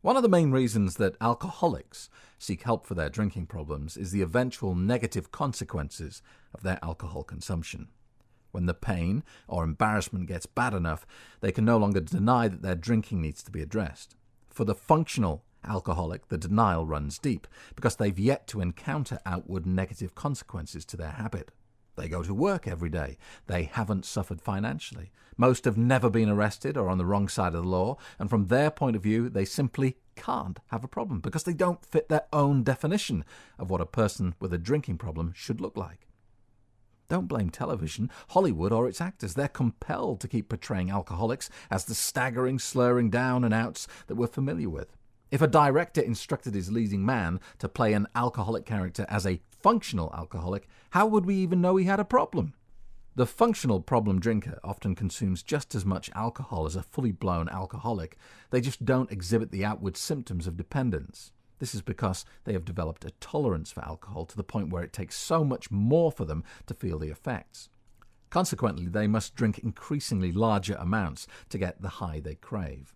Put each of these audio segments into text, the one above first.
One of the main reasons that alcoholics seek help for their drinking problems is the eventual negative consequences of their alcohol consumption. When the pain or embarrassment gets bad enough, they can no longer deny that their drinking needs to be addressed. For the functional alcoholic, the denial runs deep because they've yet to encounter outward negative consequences to their habit. They go to work every day. They haven't suffered financially. Most have never been arrested or on the wrong side of the law, and from their point of view, they simply can't have a problem because they don't fit their own definition of what a person with a drinking problem should look like. Don't blame television, Hollywood, or its actors. They're compelled to keep portraying alcoholics as the staggering, slurring down and outs that we're familiar with. If a director instructed his leading man to play an alcoholic character as a functional alcoholic, how would we even know he had a problem? The functional problem drinker often consumes just as much alcohol as a fully blown alcoholic. They just don't exhibit the outward symptoms of dependence. This is because they have developed a tolerance for alcohol to the point where it takes so much more for them to feel the effects. Consequently, they must drink increasingly larger amounts to get the high they crave.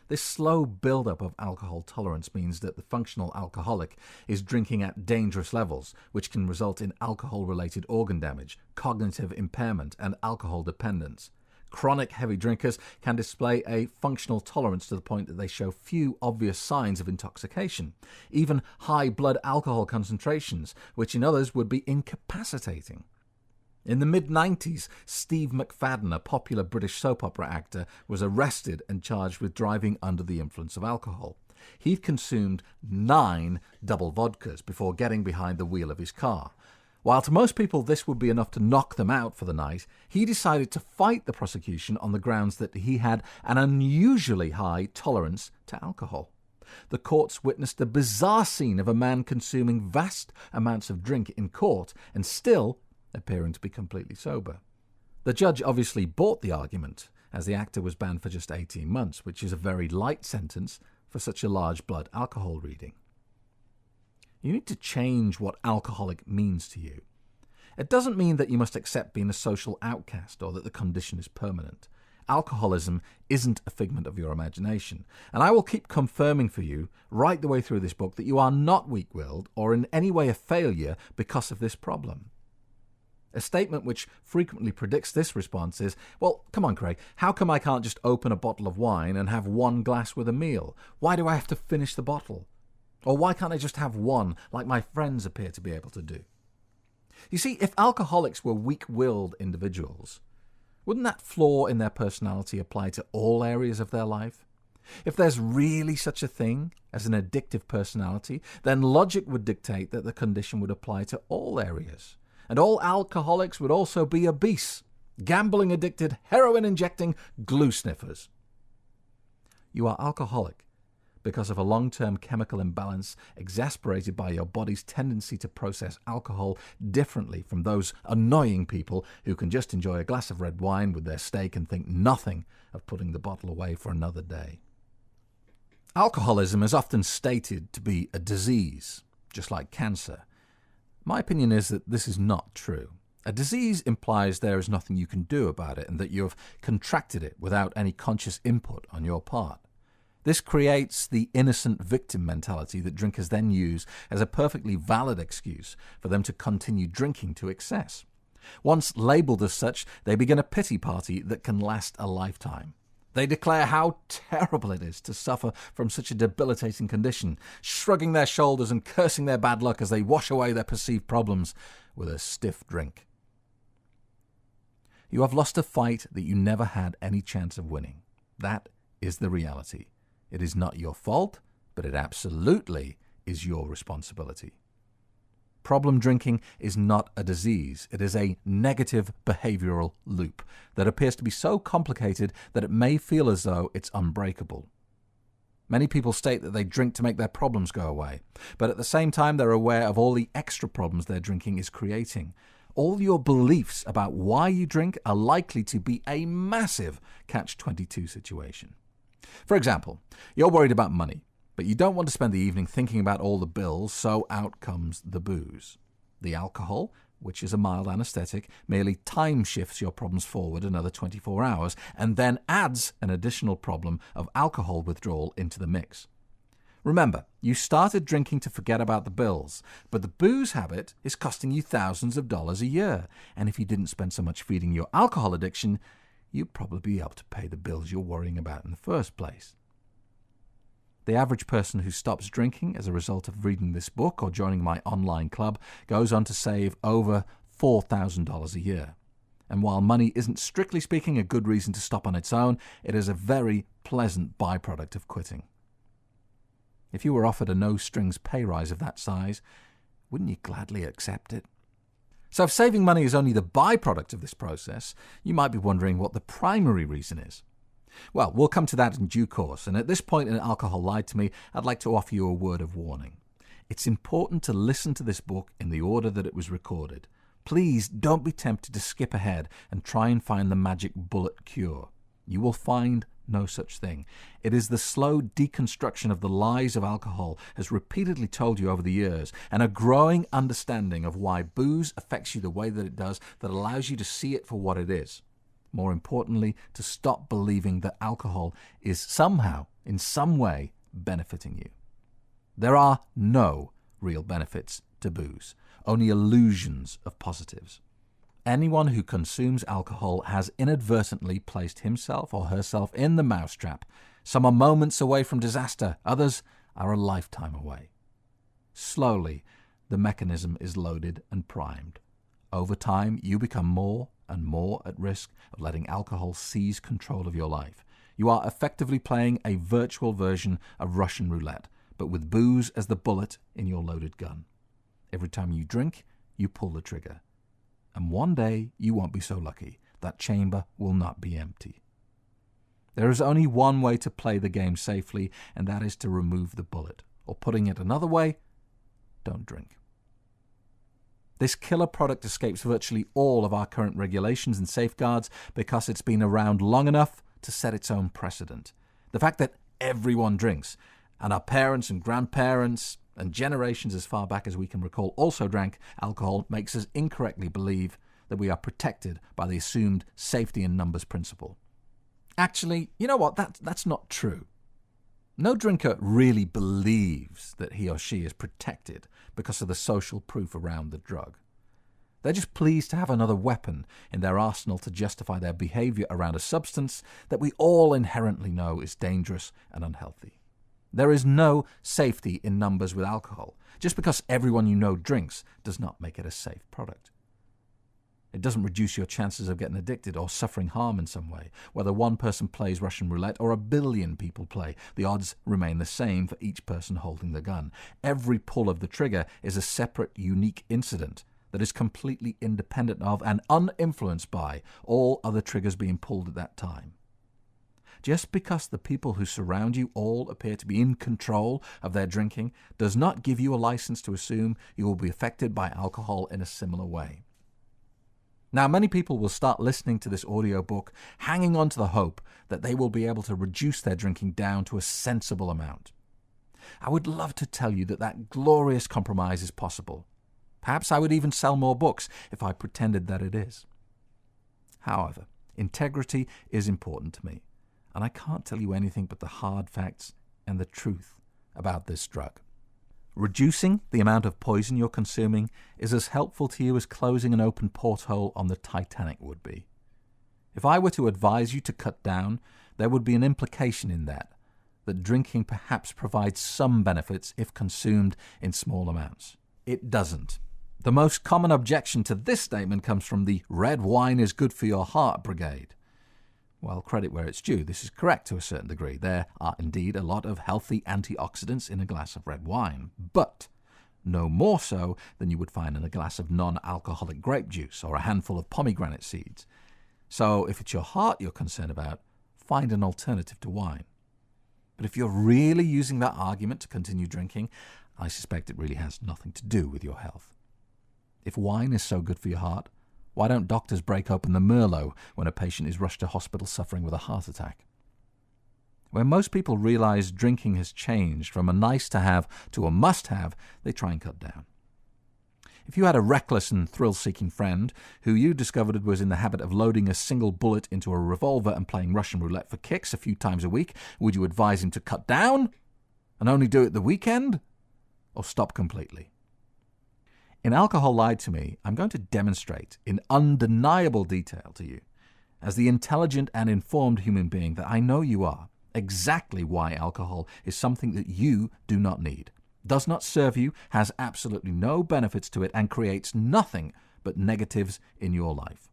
This slow build-up of alcohol tolerance means that the functional alcoholic is drinking at dangerous levels, which can result in alcohol-related organ damage, cognitive impairment, and alcohol dependence. Chronic heavy drinkers can display a functional tolerance to the point that they show few obvious signs of intoxication, even high blood alcohol concentrations, which in others would be incapacitating. In the mid-90s, Steve McFadden, a popular British soap opera actor, was arrested and charged with driving under the influence of alcohol. He'd consumed 9 double vodkas before getting behind the wheel of his car. While to most people this would be enough to knock them out for the night, he decided to fight the prosecution on the grounds that he had an unusually high tolerance to alcohol. The courts witnessed a bizarre scene of a man consuming vast amounts of drink in court and still appearing to be completely sober. The judge obviously bought the argument, as the actor was banned for just 18 months, which is a very light sentence for such a large blood alcohol reading. You need to change what alcoholic means to you. It doesn't mean that you must accept being a social outcast or that the condition is permanent. Alcoholism isn't a figment of your imagination, and I will keep confirming for you right the way through this book that you are not weak-willed or in any way a failure because of this problem. A statement which frequently predicts this response is, well, come on, Craig, how come I can't just open a bottle of wine and have one glass with a meal? Why do I have to finish the bottle? Or why can't I just have one, like my friends appear to be able to do? You see, if alcoholics were weak-willed individuals, wouldn't that flaw in their personality apply to all areas of their life? If there's really such a thing as an addictive personality, then logic would dictate that the condition would apply to all areas. And all alcoholics would also be obese, gambling-addicted, heroin-injecting glue sniffers. You are alcoholic because of a long-term chemical imbalance exasperated by your body's tendency to process alcohol differently from those annoying people who can just enjoy a glass of red wine with their steak and think nothing of putting the bottle away for another day. Alcoholism is often stated to be a disease, just like cancer. My opinion is that this is not true. A disease implies there is nothing you can do about it and that you have contracted it without any conscious input on your part. This creates the innocent victim mentality that drinkers then use as a perfectly valid excuse for them to continue drinking to excess. Once labelled as such, they begin a pity party that can last a lifetime. They declare how terrible it is to suffer from such a debilitating condition, shrugging their shoulders and cursing their bad luck as they wash away their perceived problems with a stiff drink. You have lost a fight that you never had any chance of winning. That is the reality. It is not your fault, but it absolutely is your responsibility. Problem drinking is not a disease. It is a negative behavioral loop that appears to be so complicated that it may feel as though it's unbreakable. Many people state that they drink to make their problems go away, but at the same time they're aware of all the extra problems their drinking is creating. All your beliefs about why you drink are likely to be a massive catch-22 situation. For example, you're worried about money, but you don't want to spend the evening thinking about all the bills, so out comes the booze. The alcohol, which is a mild anesthetic, merely time shifts your problems forward another 24 hours and then adds an additional problem of alcohol withdrawal into the mix. Remember, you started drinking to forget about the bills, but the booze habit is costing you thousands of dollars a year. And if you didn't spend so much feeding your alcohol addiction, you'd probably be able to pay the bills you're worrying about in the first place. The average person who stops drinking as a result of reading this book or joining my online club goes on to save over $4,000 a year. And while money isn't strictly speaking a good reason to stop on its own, it is a very pleasant byproduct of quitting. If you were offered a no-strings pay rise of that size, wouldn't you gladly accept it? So if saving money is only the byproduct of this process, you might be wondering what the primary reason is. Well, we'll come to that in due course, and at this point in Alcohol Lied to Me, I'd like to offer you a word of warning. It's important to listen to this book in the order that it was recorded. Please don't be tempted to skip ahead and try and find the magic bullet cure. You will find no such thing. It is the slow deconstruction of the lies of alcohol has repeatedly told you over the years, and a growing understanding of why booze affects you the way that it does that allows you to see it for what it is. More importantly, to stop believing that alcohol is somehow, in some way, benefiting you. There are no real benefits to booze, only illusions of positives. Anyone who consumes alcohol has inadvertently placed himself or herself in the mousetrap. Some are moments away from disaster, others are a lifetime away. Slowly, the mechanism is loaded and primed. Over time, you become more and more at risk of letting alcohol seize control of your life. You are effectively playing a virtual version of Russian roulette, but with booze as the bullet in your loaded gun. Every time you drink, you pull the trigger. And one day, you won't be so lucky. That chamber will not be empty. There is only one way to play the game safely, and that is to remove the bullet. Or putting it another way, don't drink. This killer product escapes virtually all of our current regulations and safeguards because it's been around long enough to set its own precedent. The fact that everyone drinks, and our parents and grandparents and generations as far back as we can recall also drank alcohol, makes us incorrectly believe that we are protected by the assumed safety in numbers principle. Actually, you know what? That's not true. No drinker really believes that he or she is protected because of the social proof around the drug. They're just pleased to have another weapon in their arsenal to justify their behavior around a substance that we all inherently know is dangerous and unhealthy. There is no safety in numbers with alcohol. Just because everyone you know drinks does not make it a safe product. It doesn't reduce your chances of getting addicted or suffering harm in some way. Whether one person plays Russian roulette or 1 billion people play, the odds remain the same for each person holding the gun. Every pull of the trigger is a separate, unique incident that is completely independent of and uninfluenced by all other triggers being pulled at that time. Just because the people who surround you all appear to be in control of their drinking does not give you a license to assume you will be affected by alcohol in a similar way. Now, many people will start listening to this audiobook hanging on to the hope that they will be able to reduce their drinking down to a sensible amount. I would love to tell you that that glorious compromise is possible. Perhaps I would even sell more books if I pretended that it is. However, integrity is important to me, and I can't tell you anything but the hard facts and the truth about this drug. Reducing the amount of poison you're consuming is as helpful to you as closing an open porthole on the Titanic would be. If I were to advise you to cut down, there would be an implication in that drinking perhaps provides some benefits if consumed in small amounts. It doesn't. The most common objection to this statement comes from the red wine is good for your heart brigade. Well, credit where it's due, this is correct to a certain degree. There are indeed a lot of healthy antioxidants in a glass of red wine, but no more so than you would find in a glass of non-alcoholic grape juice or a handful of pomegranate seeds. So if it's your heart you're concerned about, find an alternative to wine. But if you're really using that argument to continue drinking, I suspect it really has nothing to do with your health. If wine is so good for your heart, why don't doctors break open the Merlot when a patient is rushed to hospital suffering with a heart attack? When most people realize drinking has changed from a nice-to-have to a must-have, they try and cut down. If you had a reckless and thrill-seeking friend who you discovered was in the habit of loading a single bullet into a revolver and playing Russian roulette for kicks a few times a week, would you advise him to cut down? and only do it the weekend, or stop completely? In Alcohol Lied to Me, I'm going to demonstrate in undeniable detail to you, as the intelligent and informed human being that I know you are, exactly why alcohol is something that you do not need, does not serve you, has absolutely no benefits to it, and creates nothing but negatives in your life.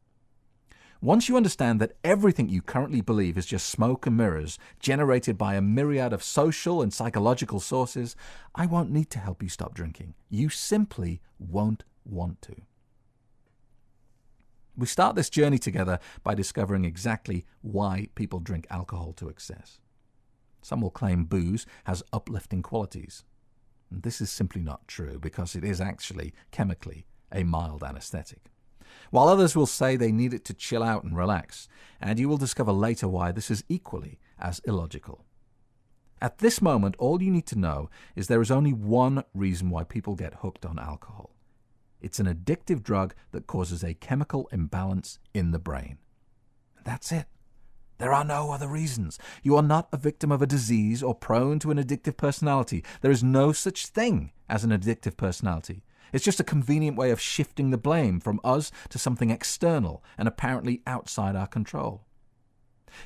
Once you understand that everything you currently believe is just smoke and mirrors generated by a myriad of social and psychological sources, I won't need to help you stop drinking. You simply won't want to. We start this journey together by discovering exactly why people drink alcohol to excess. Some will claim booze has uplifting qualities. And this is simply not true, because it is actually, chemically, a mild anesthetic. While others will say they need it to chill out and relax, and you will discover later why this is equally as illogical. At this moment, all you need to know is there is only one reason why people get hooked on alcohol. It's an addictive drug that causes a chemical imbalance in the brain. That's it. There are no other reasons. You are not a victim of a disease or prone to an addictive personality. There is no such thing as an addictive personality. It's just a convenient way of shifting the blame from us to something external and apparently outside our control.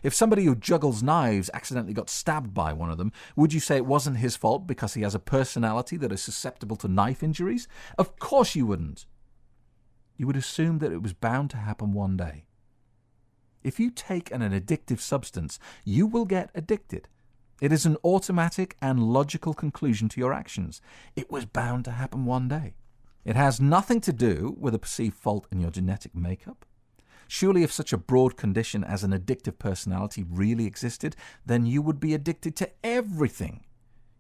If somebody who juggles knives accidentally got stabbed by one of them, would you say it wasn't his fault because he has a personality that is susceptible to knife injuries? Of course you wouldn't. You would assume that it was bound to happen one day. If you take an addictive substance, you will get addicted. It is an automatic and logical conclusion to your actions. It was bound to happen one day. It has nothing to do with a perceived fault in your genetic makeup. Surely if such a broad condition as an addictive personality really existed, then you would be addicted to everything.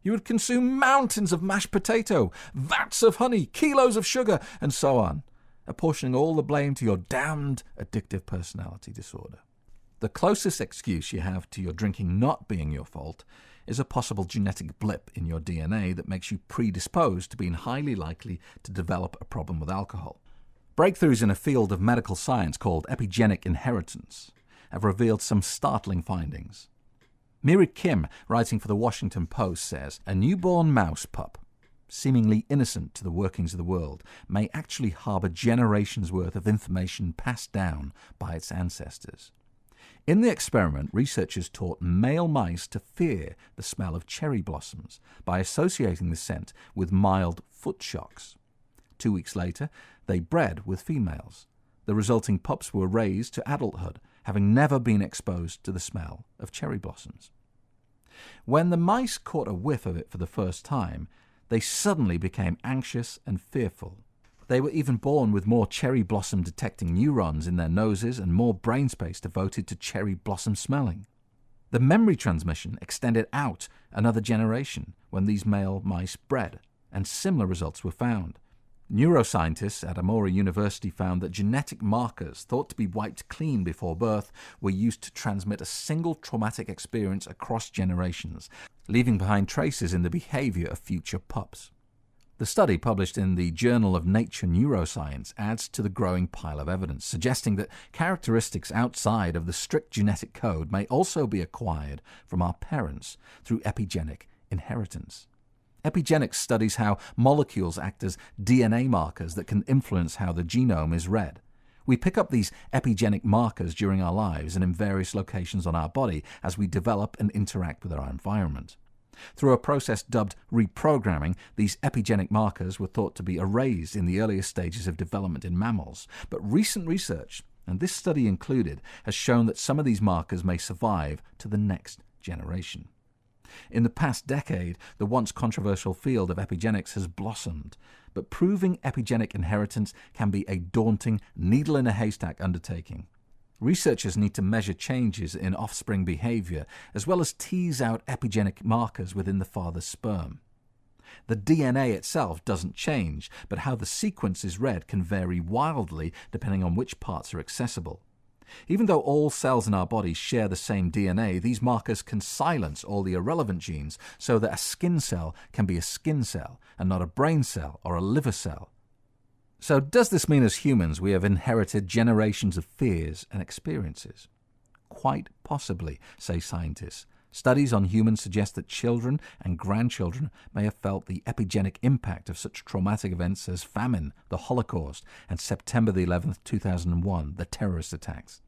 You would consume mountains of mashed potato, vats of honey, kilos of sugar, and so on, apportioning all the blame to your damned addictive personality disorder. The closest excuse you have to your drinking not being your fault is a possible genetic blip in your DNA that makes you predisposed to being highly likely to develop a problem with alcohol. Breakthroughs in a field of medical science called epigenetic inheritance have revealed some startling findings. Miri Kim, writing for the Washington Post, says a newborn mouse pup, seemingly innocent to the workings of the world, may actually harbour generations' worth of information passed down by its ancestors. In the experiment, researchers taught male mice to fear the smell of cherry blossoms by associating the scent with mild foot shocks. 2 weeks later, they bred with females. The resulting pups were raised to adulthood, having never been exposed to the smell of cherry blossoms. When the mice caught a whiff of it for the first time, they suddenly became anxious and fearful. They were even born with more cherry blossom detecting neurons in their noses and more brain space devoted to cherry blossom smelling. The memory transmission extended out another generation when these male mice bred, and similar results were found. Neuroscientists at Emory University found that genetic markers thought to be wiped clean before birth were used to transmit a single traumatic experience across generations, leaving behind traces in the behavior of future pups. The study, published in the Journal of Nature Neuroscience, adds to the growing pile of evidence, suggesting that characteristics outside of the strict genetic code may also be acquired from our parents through epigenetic inheritance. Epigenetics studies how molecules act as DNA markers that can influence how the genome is read. We pick up these epigenetic markers during our lives and in various locations on our body as we develop and interact with our environment. Through a process dubbed reprogramming, these epigenetic markers were thought to be erased in the earliest stages of development in mammals. But recent research, and this study included, has shown that some of these markers may survive to the next generation. In the past decade, the once controversial field of epigenetics has blossomed, but proving epigenetic inheritance can be a daunting, needle-in-a-haystack undertaking. Researchers need to measure changes in offspring behavior, as well as tease out epigenetic markers within the father's sperm. The DNA itself doesn't change, but how the sequence is read can vary wildly depending on which parts are accessible. Even though all cells in our bodies share the same DNA, these markers can silence all the irrelevant genes so that a skin cell can be a skin cell and not a brain cell or a liver cell. So does this mean as humans we have inherited generations of fears and experiences? Quite possibly, say scientists, Studies on humans suggest that children and grandchildren may have felt the epigenetic impact of such traumatic events as famine, the Holocaust, and September the 11th, 2001, the terrorist attacks.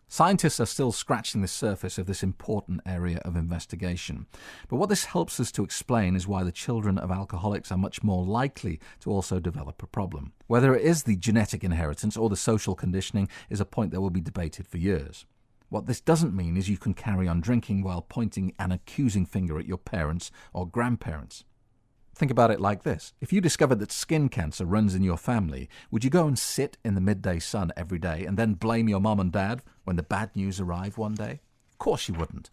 Scientists are still scratching the surface of this important area of investigation. But what this helps us to explain is why the children of alcoholics are much more likely to also develop a problem. Whether it is the genetic inheritance or the social conditioning is a point that will be debated for years. What this doesn't mean is you can carry on drinking while pointing an accusing finger at your parents or grandparents. Think about it like this. If you discovered that skin cancer runs in your family, would you go and sit in the midday sun every day and then blame your mom and dad when the bad news arrived one day? Of course you wouldn't.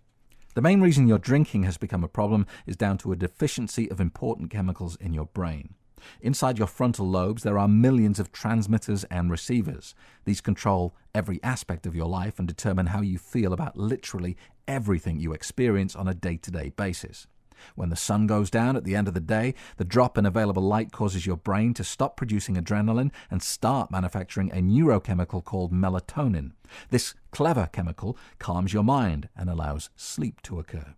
The main reason your drinking has become a problem is down to a deficiency of important chemicals in your brain. Inside your frontal lobes, there are millions of transmitters and receivers. These control every aspect of your life and determine how you feel about literally everything you experience on a day-to-day basis. When the sun goes down at the end of the day, the drop in available light causes your brain to stop producing adrenaline and start manufacturing a neurochemical called melatonin. This clever chemical calms your mind and allows sleep to occur.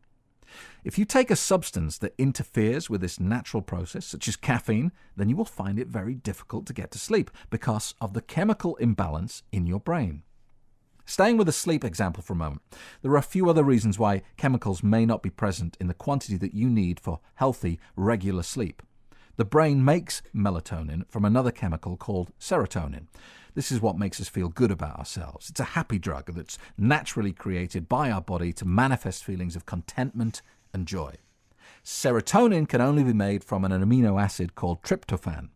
If you take a substance that interferes with this natural process, such as caffeine, then you will find it very difficult to get to sleep because of the chemical imbalance in your brain. Staying with the sleep example for a moment, there are a few other reasons why chemicals may not be present in the quantity that you need for healthy, regular sleep. The brain makes melatonin from another chemical called serotonin. This is what makes us feel good about ourselves. It's a happy drug that's naturally created by our body to manifest feelings of contentment and joy. Serotonin can only be made from an amino acid called tryptophan.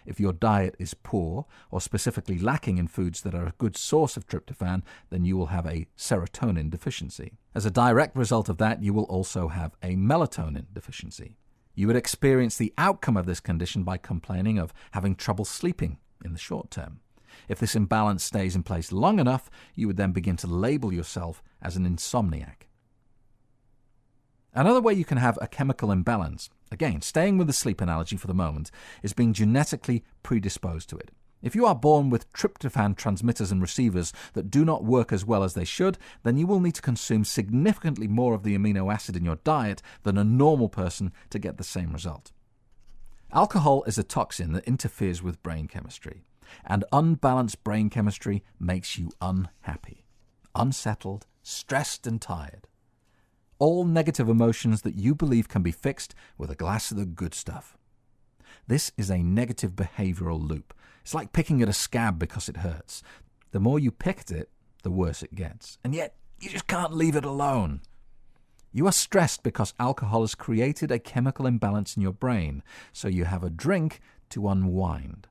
If your diet is poor, or specifically lacking in foods that are a good source of tryptophan, then you will have a serotonin deficiency. As a direct result of that, you will also have a melatonin deficiency. You would experience the outcome of this condition by complaining of having trouble sleeping in the short term. If this imbalance stays in place long enough, you would then begin to label yourself as an insomniac. Another way you can have a chemical imbalance, again, staying with the sleep analogy for the moment, is being genetically predisposed to it. If you are born with tryptophan transmitters and receivers that do not work as well as they should, then you will need to consume significantly more of the amino acid in your diet than a normal person to get the same result. Alcohol is a toxin that interferes with brain chemistry, and unbalanced brain chemistry makes you unhappy, unsettled, stressed and tired. All negative emotions that you believe can be fixed with a glass of the good stuff. This is a negative behavioral loop. It's like picking at a scab because it hurts. The more you pick at it, the worse it gets. And yet, you just can't leave it alone. You are stressed because alcohol has created a chemical imbalance in your brain, so you have a drink to unwind.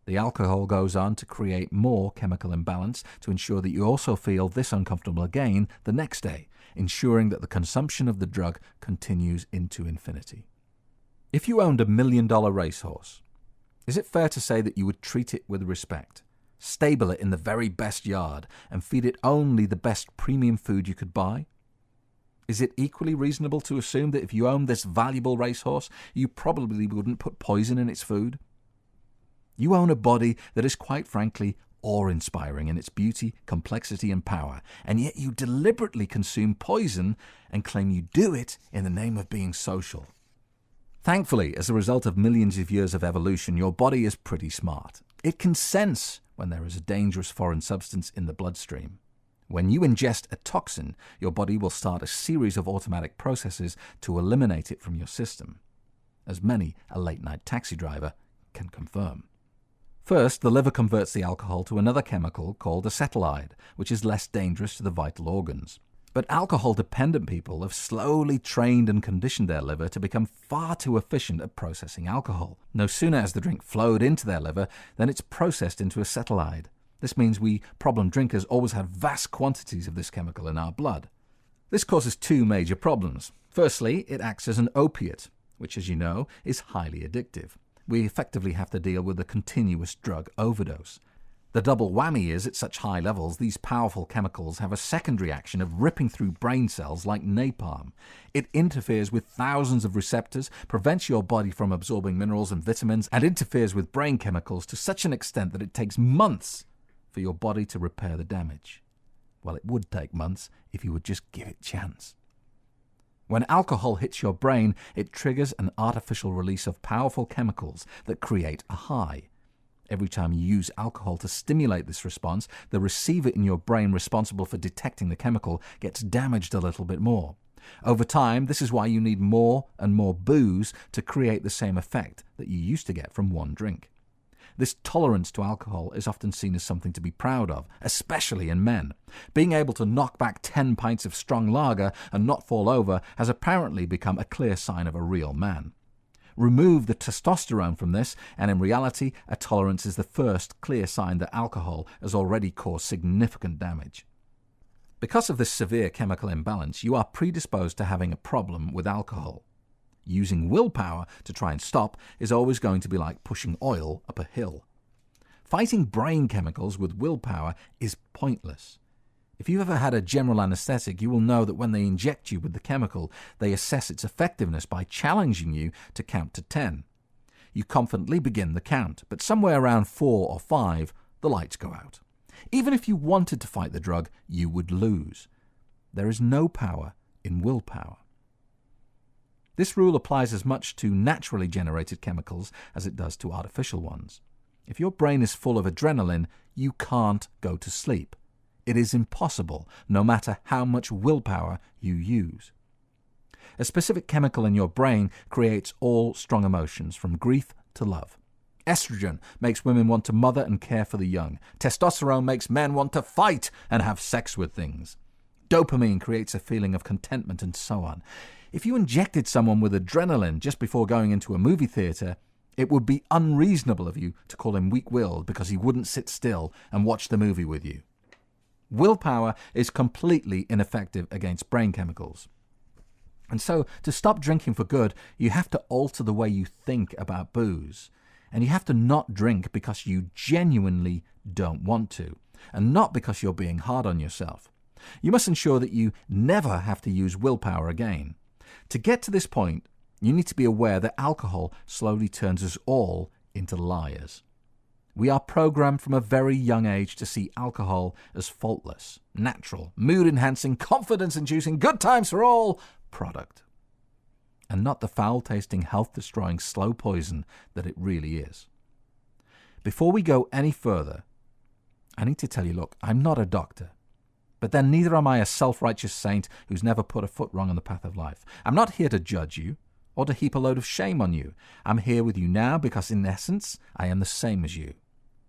The alcohol goes on to create more chemical imbalance to ensure that you also feel this uncomfortable again the next day, ensuring that the consumption of the drug continues into infinity. If you owned $1 million racehorse, is it fair to say that you would treat it with respect, stable it in the very best yard, and feed it only the best premium food you could buy? Is it equally reasonable to assume that if you owned this valuable racehorse, you probably wouldn't put poison in its food? You own a body that is quite frankly awe-inspiring in its beauty, complexity and power, and yet you deliberately consume poison and claim you do it in the name of being social. Thankfully, as a result of millions of years of evolution, your body is pretty smart. It can sense when there is a dangerous foreign substance in the bloodstream. When you ingest a toxin, your body will start a series of automatic processes to eliminate it from your system, as many a late-night taxi driver can confirm. First, the liver converts the alcohol to another chemical called acetylide, which is less dangerous to the vital organs. But alcohol-dependent people have slowly trained and conditioned their liver to become far too efficient at processing alcohol. No sooner has the drink flowed into their liver than it's processed into acetylide. This means we problem drinkers always have vast quantities of this chemical in our blood. This causes two major problems. Firstly, it acts as an opiate, which, as you know, is highly addictive. We effectively have to deal with a continuous drug overdose. The double whammy is, at such high levels, these powerful chemicals have a secondary action of ripping through brain cells like napalm. It interferes with thousands of receptors, prevents your body from absorbing minerals and vitamins, and interferes with brain chemicals to such an extent that it takes months for your body to repair the damage. Well, it would take months if you would just give it a chance. When alcohol hits your brain, it triggers an artificial release of powerful chemicals that create a high. Every time you use alcohol to stimulate this response, the receiver in your brain responsible for detecting the chemical gets damaged a little bit more. Over time, this is why you need more and more booze to create the same effect that you used to get from one drink. This tolerance to alcohol is often seen as something to be proud of, especially in men. Being able to knock back 10 pints of strong lager and not fall over has apparently become a clear sign of a real man. Remove the testosterone from this, and in reality, a tolerance is the first clear sign that alcohol has already caused significant damage. Because of this severe chemical imbalance, you are predisposed to having a problem with alcohol. Using willpower to try and stop is always going to be like pushing oil up a hill. Fighting brain chemicals with willpower is pointless. If you've ever had a general anesthetic, you will know that when they inject you with the chemical, they assess its effectiveness by challenging you to count to 10. You confidently begin the count, but somewhere around 4 or 5, the lights go out. Even if you wanted to fight the drug, you would lose. There is no power in willpower. This rule applies as much to naturally generated chemicals as it does to artificial ones. If your brain is full of adrenaline, you can't go to sleep. It is impossible, no matter how much willpower you use. A specific chemical in your brain creates all strong emotions, from grief to love. Estrogen makes women want to mother and care for the young. Testosterone makes men want to fight and have sex with things. Dopamine creates a feeling of contentment, and so on. If you injected someone with adrenaline just before going into a movie theatre, it would be unreasonable of you to call him weak-willed because he wouldn't sit still and watch the movie with you. Willpower is completely ineffective against brain chemicals. And so, to stop drinking for good, you have to alter the way you think about booze. And you have to not drink because you genuinely don't want to, and not because you're being hard on yourself. You must ensure that you never have to use willpower again. To get to this point, you need to be aware that alcohol slowly turns us all into liars. We are programmed from a very young age to see alcohol as faultless, natural, mood-enhancing, confidence-inducing, good times for all product, and not the foul-tasting, health-destroying slow poison that it really is. Before we go any further, I need to tell you, look, I'm not a doctor, but then neither am I a self-righteous saint who's never put a foot wrong on the path of life. I'm not here to judge you or to heap a load of shame on you. I'm here with you now because, in essence, I am the same as you.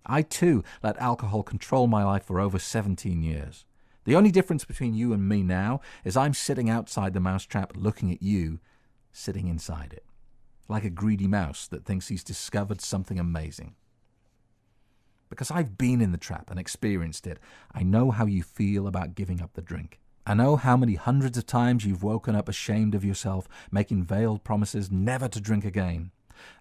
I, too, let alcohol control my life for over 17 years. The only difference between you and me now is I'm sitting outside the mousetrap looking at you sitting inside it, like a greedy mouse that thinks he's discovered something amazing. Because I've been in the trap and experienced it, I know how you feel about giving up the drink. I know how many hundreds of times you've woken up ashamed of yourself, making veiled promises never to drink again.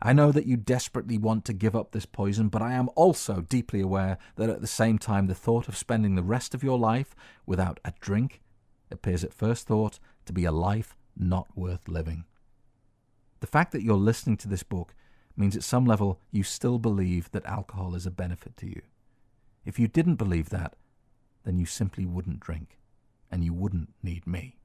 I know that you desperately want to give up this poison, but I am also deeply aware that at the same time the thought of spending the rest of your life without a drink appears at first thought to be a life not worth living. The fact that you're listening to this book means at some level you still believe that alcohol is a benefit to you. If you didn't believe that, then you simply wouldn't drink, and you wouldn't need me.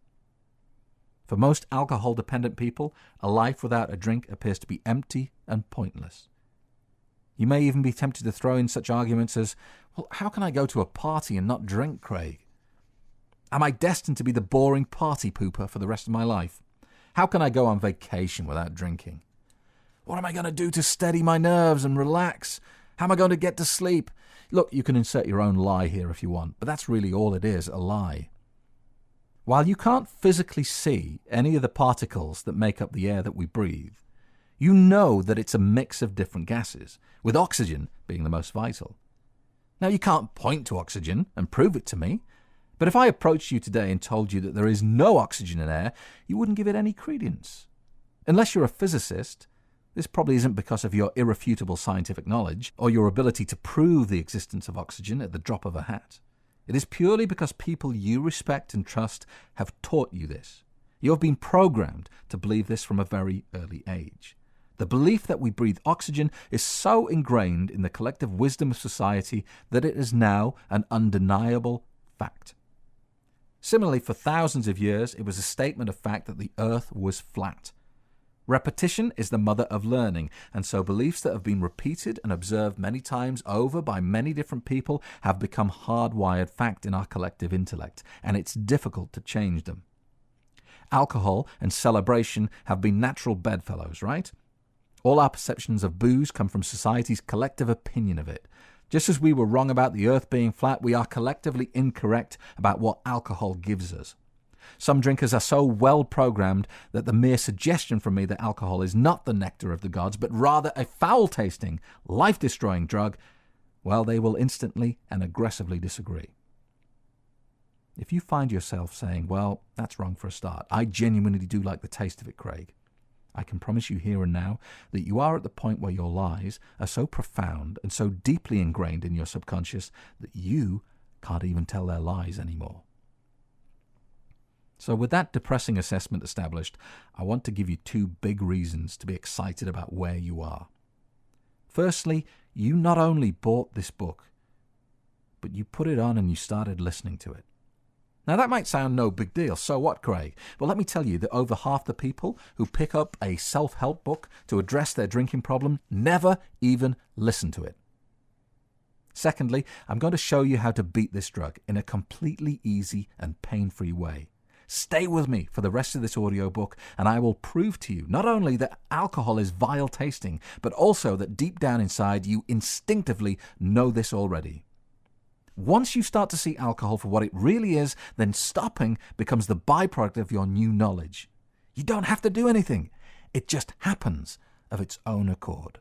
For most alcohol-dependent people, a life without a drink appears to be empty and pointless. You may even be tempted to throw in such arguments as, well, how can I go to a party and not drink, Craig? Am I destined to be the boring party pooper for the rest of my life? How can I go on vacation without drinking? What am I going to do to steady my nerves and relax? How am I going to get to sleep? Look, you can insert your own lie here if you want, but that's really all it is, a lie. While you can't physically see any of the particles that make up the air that we breathe, you know that it's a mix of different gases, with oxygen being the most vital. Now, you can't point to oxygen and prove it to me, but if I approached you today and told you that there is no oxygen in air, you wouldn't give it any credence. Unless you're a physicist, this probably isn't because of your irrefutable scientific knowledge or your ability to prove the existence of oxygen at the drop of a hat. It is purely because people you respect and trust have taught you this. You have been programmed to believe this from a very early age. The belief that we breathe oxygen is so ingrained in the collective wisdom of society that it is now an undeniable fact. Similarly, for thousands of years, it was a statement of fact that the earth was flat. Repetition is the mother of learning, and so beliefs that have been repeated and observed many times over by many different people have become hardwired fact in our collective intellect, and it's difficult to change them. Alcohol and celebration have been natural bedfellows, right? All our perceptions of booze come from society's collective opinion of it. Just as we were wrong about the earth being flat, we are collectively incorrect about what alcohol gives us. Some drinkers are so well programmed that the mere suggestion from me that alcohol is not the nectar of the gods, but rather a foul-tasting, life-destroying drug, well, they will instantly and aggressively disagree. If you find yourself saying, well, that's wrong for a start, I genuinely do like the taste of it, Craig, I can promise you here and now that you are at the point where your lies are so profound and so deeply ingrained in your subconscious that you can't even tell their lies anymore. So with that depressing assessment established, I want to give you two big reasons to be excited about where you are. Firstly, you not only bought this book, but you put it on and you started listening to it. Now that might sound no big deal. So what, Craig? Well, let me tell you that over half the people who pick up a self-help book to address their drinking problem never even listen to it. Secondly, I'm going to show you how to beat this drug in a completely easy and pain-free way. Stay with me for the rest of this audiobook, and I will prove to you not only that alcohol is vile tasting, but also that deep down inside you instinctively know this already. Once you start to see alcohol for what it really is, then stopping becomes the byproduct of your new knowledge. You don't have to do anything. It just happens of its own accord.